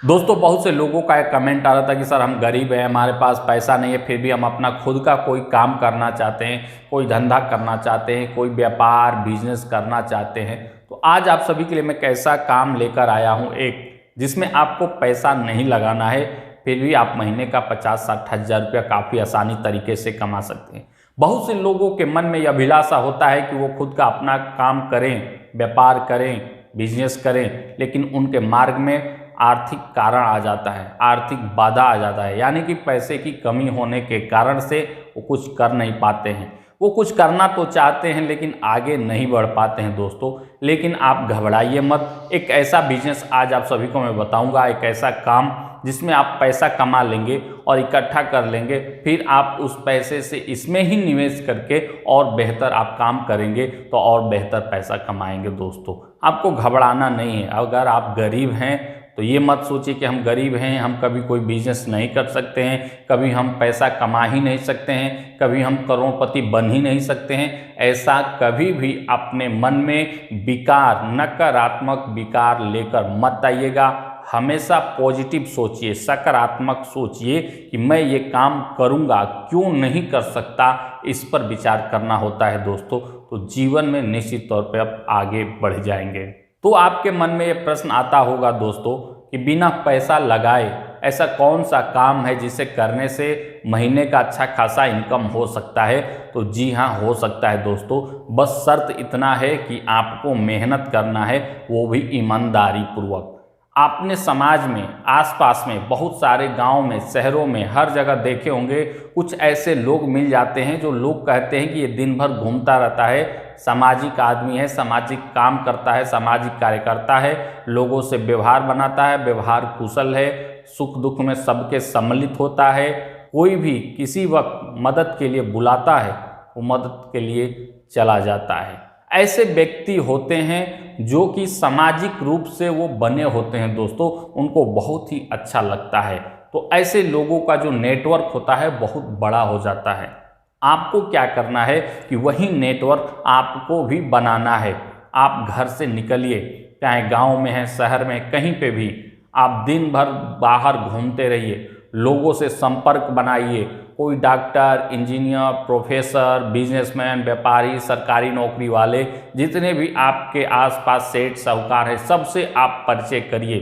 दोस्तों बहुत से लोगों का एक कमेंट आ रहा था कि सर हम गरीब हैं, हमारे पास पैसा नहीं है, फिर भी हम अपना खुद का कोई काम करना चाहते हैं, कोई धंधा करना चाहते हैं, कोई व्यापार बिजनेस करना चाहते हैं। तो आज आप सभी के लिए मैं कैसा काम लेकर आया हूं, एक जिसमें आपको पैसा नहीं लगाना है, फिर भी आप महीने का 50-60 हज़ार रुपया काफ़ी आसानी तरीके से कमा सकते हैं। बहुत से लोगों के मन में यह अभिलाषा होता है कि वो खुद का अपना काम करें, व्यापार करें, बिजनेस करें, लेकिन उनके मार्ग में आर्थिक कारण आ जाता है, आर्थिक बाधा आ जाता है, यानी कि पैसे की कमी होने के कारण से वो कुछ कर नहीं पाते हैं। वो कुछ करना तो चाहते हैं लेकिन आगे नहीं बढ़ पाते हैं दोस्तों। लेकिन आप घबराइए मत, एक ऐसा बिजनेस आज आप सभी को मैं बताऊंगा, एक ऐसा काम जिसमें आप पैसा कमा लेंगे और इकट्ठा कर लेंगे, फिर आप उस पैसे से इसमें ही निवेश करके और बेहतर आप काम करेंगे तो और बेहतर पैसा कमाएंगे। दोस्तों आपको घबराना नहीं है। अगर आप गरीब हैं तो ये मत सोचिए कि हम गरीब हैं, हम कभी कोई बिजनेस नहीं कर सकते हैं, कभी हम पैसा कमा ही नहीं सकते हैं, कभी हम करोड़पति बन ही नहीं सकते हैं। ऐसा कभी भी अपने मन में विकार, नकारात्मक विकार लेकर मत आइएगा। हमेशा पॉजिटिव सोचिए, सकारात्मक सोचिए कि मैं ये काम करूँगा, क्यों नहीं कर सकता, इस पर विचार करना होता है दोस्तों। तो जीवन में निश्चित तौर पर आप आगे बढ़ जाएंगे। तो आपके मन में ये प्रश्न आता होगा दोस्तों कि बिना पैसा लगाए ऐसा कौन सा काम है जिसे करने से महीने का अच्छा खासा इनकम हो सकता है। तो जी हाँ, हो सकता है दोस्तों, बस शर्त इतना है कि आपको मेहनत करना है, वो भी ईमानदारी पूर्वक। आपने समाज में, आसपास में, बहुत सारे गांव में, शहरों में, हर जगह देखे होंगे, कुछ ऐसे लोग मिल जाते हैं जो लोग कहते हैं कि ये दिन भर घूमता रहता है, सामाजिक आदमी है, सामाजिक काम करता है, सामाजिक कार्यकर्ता है, लोगों से व्यवहार बनाता है, व्यवहार कुशल है, सुख दुख में सबके सम्मिलित होता है, कोई भी किसी वक्त मदद के लिए बुलाता है वो मदद के लिए चला जाता है। ऐसे व्यक्ति होते हैं जो कि सामाजिक रूप से वो बने होते हैं दोस्तों, उनको बहुत ही अच्छा लगता है। तो ऐसे लोगों का जो नेटवर्क होता है बहुत बड़ा हो जाता है। आपको क्या करना है कि वही नेटवर्क आपको भी बनाना है। आप घर से निकलिए, चाहे गांव में है, शहर में, कहीं पे भी आप दिन भर बाहर घूमते रहिए, लोगों से संपर्क बनाइए। कोई डॉक्टर, इंजीनियर, प्रोफेसर, बिजनेसमैन, व्यापारी, सरकारी नौकरी वाले, जितने भी आपके आसपास सेठ साहूकार हैं, सबसे आप परिचय करिए।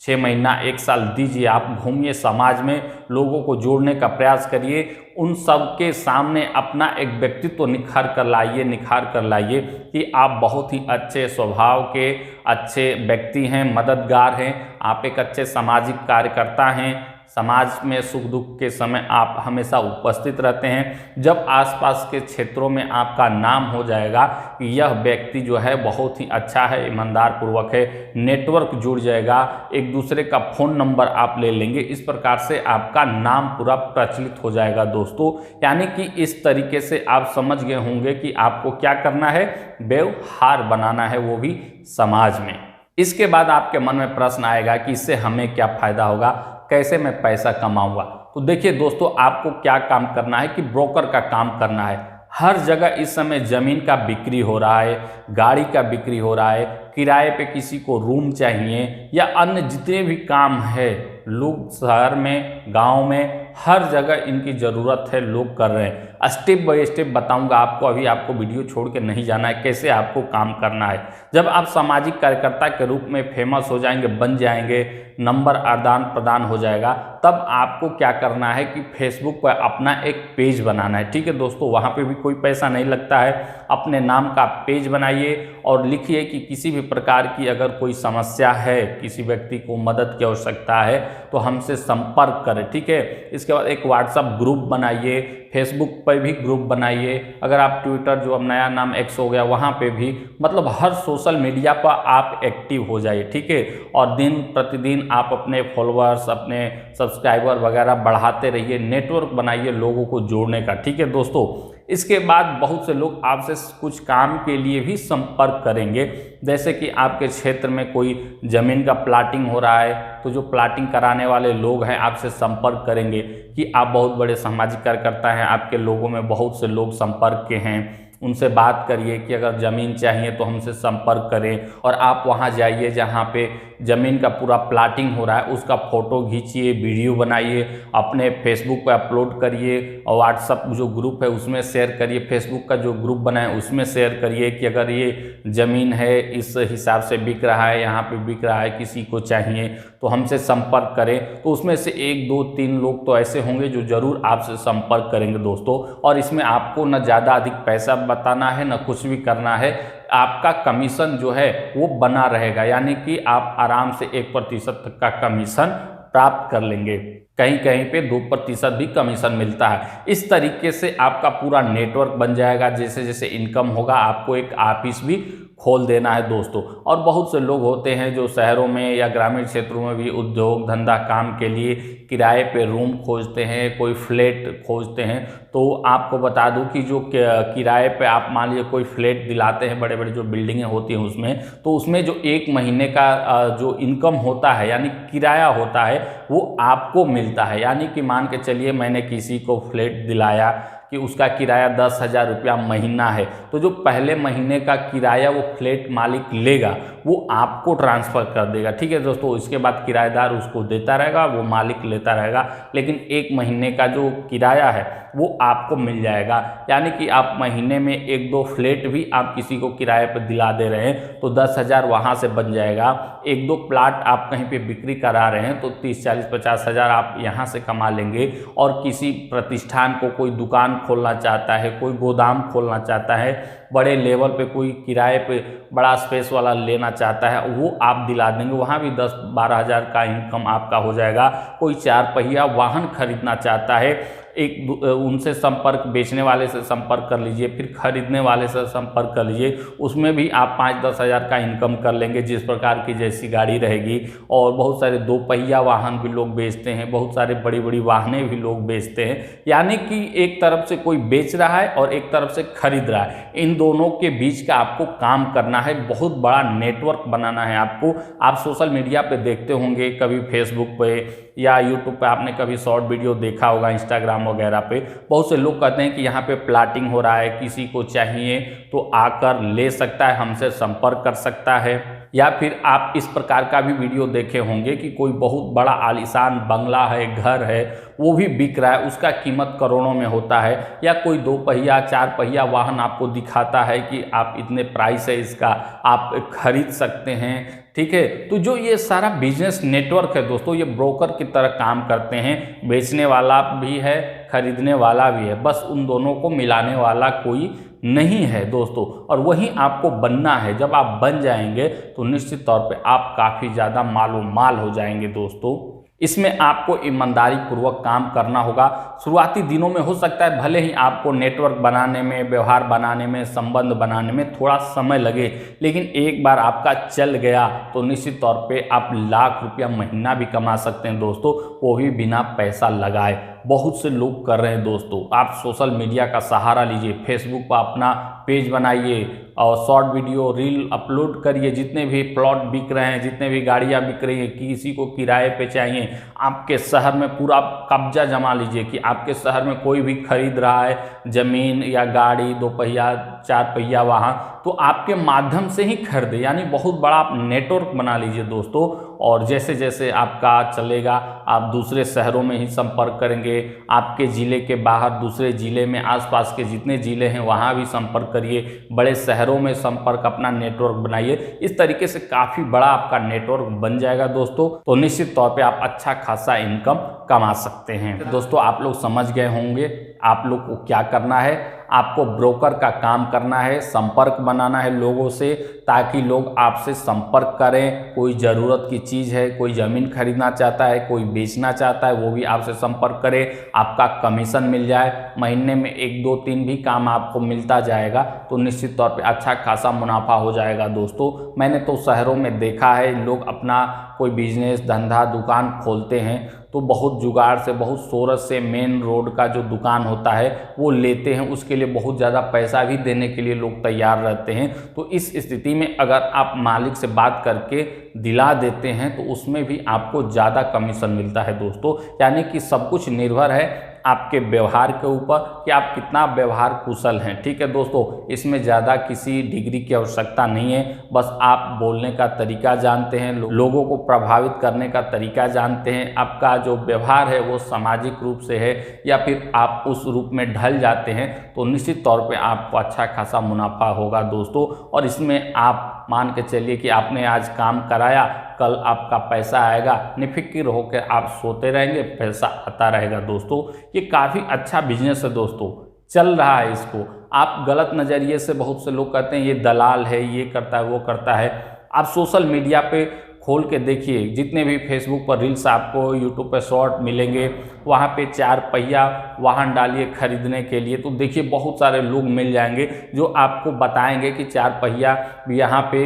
6 महीना 1 साल दीजिए, आप घूमिए, समाज में लोगों को जोड़ने का प्रयास करिए। उन सब के सामने अपना एक व्यक्तित्व निखार कर लाइए कि आप बहुत ही अच्छे स्वभाव के अच्छे व्यक्ति हैं, मददगार हैं, आप एक अच्छे सामाजिक कार्यकर्ता हैं, समाज में सुख दुख के समय आप हमेशा उपस्थित रहते हैं। जब आसपास के क्षेत्रों में आपका नाम हो जाएगा कि यह व्यक्ति जो है बहुत ही अच्छा है, ईमानदार पूर्वक है, नेटवर्क जुड़ जाएगा, एक दूसरे का फ़ोन नंबर आप ले लेंगे, इस प्रकार से आपका नाम पूरा प्रचलित हो जाएगा दोस्तों। यानी कि इस तरीके से आप समझ गए होंगे कि आपको क्या करना है, व्यवहार बनाना है, वो भी समाज में। इसके बाद आपके मन में प्रश्न आएगा कि इससे हमें क्या फ़ायदा होगा, कैसे मैं पैसा कमाऊंगा। तो देखिए दोस्तों, आपको क्या काम करना है कि ब्रोकर का काम करना है। हर जगह इस समय ज़मीन का बिक्री हो रहा है, गाड़ी का बिक्री हो रहा है, किराए पे किसी को रूम चाहिए या अन्य जितने भी काम है, लोग शहर में, गांव में, हर जगह इनकी ज़रूरत है, लोग कर रहे हैं। स्टेप बाय स्टेप बताऊंगा आपको, अभी आपको वीडियो छोड़ के नहीं जाना है, कैसे आपको काम करना है। जब आप सामाजिक कार्यकर्ता के रूप में फेमस हो जाएंगे, बन जाएंगे, नंबर आदान प्रदान हो जाएगा, तब आपको क्या करना है कि फेसबुक पर अपना एक पेज बनाना है। ठीक है दोस्तों, वहाँ पे भी कोई पैसा नहीं लगता है। अपने नाम का पेज बनाइए और लिखिए कि किसी भी प्रकार की अगर कोई समस्या है, किसी व्यक्ति को मदद की आवश्यकता है तो हमसे संपर्क करें। ठीक है, इसके बाद एक व्हाट्सएप ग्रुप बनाइए, फेसबुक पर भी ग्रुप बनाइए, अगर आप ट्विटर, जो अब नया नाम एक्स हो गया, वहाँ पे भी, मतलब हर सोशल मीडिया पर आप एक्टिव हो जाइए। ठीक है, और दिन प्रतिदिन आप अपने फॉलोअर्स, अपने सब्सक्राइबर वगैरह बढ़ाते रहिए, नेटवर्क बनाइए लोगों को जोड़ने का। ठीक है दोस्तों, इसके बाद बहुत से लोग आपसे कुछ काम के लिए भी संपर्क करेंगे। जैसे कि आपके क्षेत्र में कोई ज़मीन का प्लाटिंग हो रहा है तो जो प्लाटिंग कराने वाले लोग हैं आपसे संपर्क करेंगे कि आप बहुत बड़े सामाजिक कार्यकर्ता हैं, आपके लोगों में बहुत से लोग संपर्क के हैं, उनसे बात करिए कि अगर ज़मीन चाहिए तो हमसे संपर्क करें, और आप वहाँ जाइए जहाँ पे ज़मीन का पूरा प्लाटिंग हो रहा है, उसका फ़ोटो खींचिए, वीडियो बनाइए, अपने फेसबुक पे अपलोड करिए और व्हाट्सअप जो ग्रुप है उसमें शेयर करिए, फेसबुक का जो ग्रुप बना है उसमें शेयर करिए कि अगर ये ज़मीन है इस हिसाब से बिक रहा है, यहाँ पे बिक रहा है, किसी को चाहिए तो हमसे संपर्क करें। तो उसमें से 1 2 3 लोग तो ऐसे होंगे जो ज़रूर आपसे संपर्क करेंगे दोस्तों। और इसमें आपको न ज़्यादा अधिक पैसा बताना है, न कुछ भी करना है, आपका कमीशन जो है वो बना रहेगा, यानी कि आप आराम से 1% तक का कमीशन प्राप्त कर लेंगे। कहीं कहीं पे 2% भी कमीशन मिलता है। इस तरीके से आपका पूरा नेटवर्क बन जाएगा। जैसे जैसे इनकम होगा आपको एक ऑफिस भी खोल देना है दोस्तों। और बहुत से लोग होते हैं जो शहरों में या ग्रामीण क्षेत्रों में भी उद्योग धंधा काम के लिए किराए पे रूम खोजते हैं, कोई फ्लैट खोजते हैं। तो आपको बता दूं कि जो किराए पे आप मान लीजिए कोई फ्लैट दिलाते हैं, बड़े बड़े जो बिल्डिंगें होती हैं उसमें, तो उसमें जो 1 महीने का जो इनकम होता है यानी किराया होता है वो आपको मिलता है। यानी कि मान के चलिए मैंने किसी को फ्लैट दिलाया कि उसका किराया 10,000 रुपया महीना है, तो जो पहले महीने का किराया वो फ्लैट मालिक लेगा वो आपको ट्रांसफ़र कर देगा। ठीक है दोस्तों, इसके बाद किराएदार उसको देता रहेगा, वो मालिक लेता रहेगा, लेकिन 1 महीने का जो किराया है वो आपको मिल जाएगा। यानी कि आप महीने में 1 2 फ्लैट भी आप किसी को किराए पर दिला दे रहे हैं तो 10,000 वहाँ से बन जाएगा। 1 2 प्लाट आप कहीं पे बिक्री करा रहे हैं तो 30 40 50 हज़ार आप यहाँ से कमा लेंगे। और किसी प्रतिष्ठान को कोई दुकान खोलना चाहता है, कोई गोदाम खोलना चाहता है, बड़े लेवल पे कोई किराए पे बड़ा स्पेस वाला लेना चाहता है, वो आप दिला देंगे, वहाँ भी 10 12 हज़ार का इनकम आपका हो जाएगा। कोई 4 पहिया वाहन खरीदना चाहता है, उनसे संपर्क, बेचने वाले से संपर्क कर लीजिए, फिर खरीदने वाले से संपर्क कर लीजिए, उसमें भी आप 5-10 हज़ार का इनकम कर लेंगे जिस प्रकार की जैसी गाड़ी रहेगी। और बहुत सारे 2 पहिया वाहन भी लोग बेचते हैं, बहुत सारे बड़ी बड़ी वाहनें भी लोग बेचते हैं। यानी कि एक तरफ से कोई बेच रहा है और एक तरफ से खरीद रहा है, इन दोनों के बीच का आपको काम करना है। बहुत बड़ा नेटवर्क बनाना है आपको। आप सोशल मीडिया पे देखते होंगे, कभी फेसबुक पे या यूट्यूब पे आपने कभी शॉर्ट वीडियो देखा होगा, इंस्टाग्राम वगैरह पे बहुत से लोग कहते हैं कि यहाँ पे प्लाटिंग हो रहा है, किसी को चाहिए तो आकर ले सकता है, हमसे संपर्क कर सकता है। या फिर आप इस प्रकार का भी वीडियो देखे होंगे कि कोई बहुत बड़ा आलीशान बंगला है, घर है, वो भी बिक रहा है, उसका कीमत करोड़ों में होता है। या कोई 2 पहिया 4 पहिया वाहन आपको दिखाता है कि आप इतने प्राइस है इसका, आप खरीद सकते हैं। ठीक है, तो जो ये सारा बिजनेस नेटवर्क है दोस्तों, ये ब्रोकर की तरह काम करते हैं। बेचने वाला भी है, खरीदने वाला भी है, बस उन दोनों को मिलाने वाला कोई नहीं है दोस्तों। और वही आपको बनना है। जब आप बन जाएंगे तो निश्चित तौर पे आप काफ़ी ज़्यादा मालो माल हो जाएंगे दोस्तों। इसमें आपको ईमानदारी पूर्वक काम करना होगा। शुरुआती दिनों में हो सकता है भले ही आपको नेटवर्क बनाने में, व्यवहार बनाने में, संबंध बनाने में थोड़ा समय लगे, लेकिन एक बार आपका चल गया तो निश्चित तौर पे आप लाख रुपया महीना भी कमा सकते हैं दोस्तों, वो भी बिना पैसा लगाए। बहुत से लोग कर रहे हैं दोस्तों। आप सोशल मीडिया का सहारा लीजिए, फेसबुक पर अपना पेज बनाइए और शॉर्ट वीडियो रील अपलोड करिए। जितने भी प्लॉट बिक रहे हैं, जितने भी गाड़ियां बिक रही हैं, किसी को किराए पे चाहिए, आपके शहर में पूरा कब्जा जमा लीजिए कि आपके शहर में कोई भी खरीद रहा है ज़मीन या गाड़ी, 2 पहिया 4 पहिया वाहन, तो आपके माध्यम से ही खरीदे। यानी बहुत बड़ा आप नेटवर्क बना लीजिए दोस्तों। और जैसे जैसे आपका चलेगा आप दूसरे शहरों में ही संपर्क करेंगे, आपके ज़िले के बाहर दूसरे ज़िले में, आसपास के जितने ज़िले हैं वहाँ भी संपर्क करिए, बड़े शहरों में संपर्क, अपना नेटवर्क बनाइए। इस तरीके से काफ़ी बड़ा आपका नेटवर्क बन जाएगा दोस्तों। तो निश्चित तौर पे आप अच्छा खासा इनकम कमा सकते हैं दोस्तों। आप लोग समझ गए होंगे आप लोग को क्या करना है। आपको ब्रोकर का काम करना है, संपर्क बनाना है लोगों से, ताकि लोग आपसे संपर्क करें। कोई ज़रूरत की चीज़ है, कोई ज़मीन खरीदना चाहता है, कोई बेचना चाहता है, वो भी आपसे संपर्क करे, आपका कमीशन मिल जाए। महीने में 1 2 3 भी काम आपको मिलता जाएगा तो निश्चित तौर पे अच्छा खासा मुनाफा हो जाएगा दोस्तों। मैंने तो शहरों में देखा है, लोग अपना कोई बिजनेस धंधा दुकान खोलते हैं तो बहुत जुगाड़ से, बहुत सोरस से मेन रोड का जो दुकान होता है वो लेते हैं। उसके लिए बहुत ज़्यादा पैसा भी देने के लिए लोग तैयार रहते हैं। तो इस स्थिति में अगर आप मालिक से बात करके दिला देते हैं तो उसमें भी आपको ज़्यादा कमीशन मिलता है दोस्तों। यानी कि सब कुछ निर्भर है आपके व्यवहार के ऊपर कि आप कितना व्यवहार कुशल हैं। ठीक है दोस्तों, इसमें ज़्यादा किसी डिग्री की आवश्यकता नहीं है, बस आप बोलने का तरीका जानते हैं, लोगों को प्रभावित करने का तरीका जानते हैं, आपका जो व्यवहार है वो सामाजिक रूप से है या फिर आप उस रूप में ढल जाते हैं तो निश्चित तौर पे आपको अच्छा खासा मुनाफा होगा दोस्तों। और इसमें आप मान के चलिए कि आपने आज काम कराया, कल आपका पैसा आएगा, निफिक्र होकर आप सोते रहेंगे, पैसा आता रहेगा दोस्तों। ये काफ़ी अच्छा बिजनेस है दोस्तों, चल रहा है। इसको आप गलत नज़रिए से, बहुत से लोग कहते हैं ये दलाल है, ये करता है, वो करता है। आप सोशल मीडिया पे खोल के देखिए, जितने भी फेसबुक पर रील्स आपको, यूट्यूब पर शॉर्ट मिलेंगे, वहाँ पे 4 पहिया वाहन डालिए खरीदने के लिए, तो देखिए बहुत सारे लोग मिल जाएंगे जो आपको बताएंगे कि 4 पहिया यहाँ पे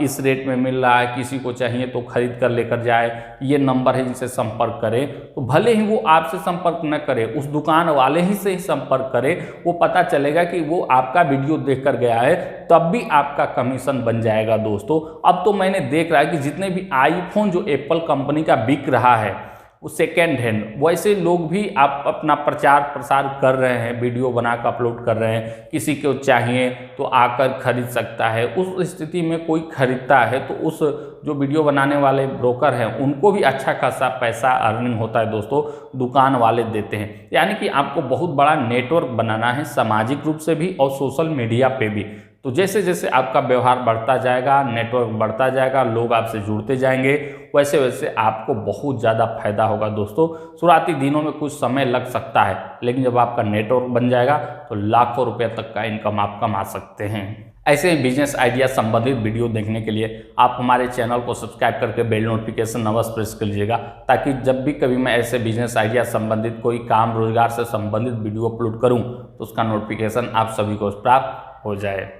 इस रेट में मिल रहा है, किसी को चाहिए तो खरीद कर लेकर जाए, ये नंबर है जिनसे संपर्क करें। तो भले ही वो आपसे संपर्क न करे, उस दुकान वाले ही से ही संपर्क करे, वो पता चलेगा कि वो आपका वीडियो देख कर गया है, तब भी आपका कमीशन बन जाएगा दोस्तों। अब तो मैंने देख रहा है कि जितने भी आईफोन जो एप्पल कंपनी का बिक रहा है वो सेकेंड हैंड, वैसे लोग भी आप अपना प्रचार प्रसार कर रहे हैं, वीडियो बना कर अपलोड कर रहे हैं, किसी को चाहिए तो आकर खरीद सकता है। उस स्थिति में कोई खरीदता है तो उस जो वीडियो बनाने वाले ब्रोकर हैं उनको भी अच्छा खासा पैसा अर्निंग होता है दोस्तों, दुकान वाले देते हैं। यानी कि आपको बहुत बड़ा नेटवर्क बनाना है, सामाजिक रूप से भी और सोशल मीडिया पे भी। तो जैसे जैसे आपका व्यवहार बढ़ता जाएगा, नेटवर्क बढ़ता जाएगा, लोग आपसे जुड़ते जाएंगे, वैसे वैसे आपको बहुत ज़्यादा फायदा होगा दोस्तों। शुरुआती दिनों में कुछ समय लग सकता है, लेकिन जब आपका नेटवर्क बन जाएगा तो लाखों रुपए तक का इनकम आप कमा सकते हैं। ऐसे ही बिजनेस आइडिया संबंधित वीडियो देखने के लिए आप हमारे चैनल को सब्सक्राइब करके बेल नोटिफिकेशन अवश्य प्रेस कर लीजिएगा, ताकि जब भी कभी मैं ऐसे बिजनेस आइडिया संबंधित कोई काम रोजगार से संबंधित वीडियो अपलोड करूं तो उसका नोटिफिकेशन आप सभी को प्राप्त हो जाए।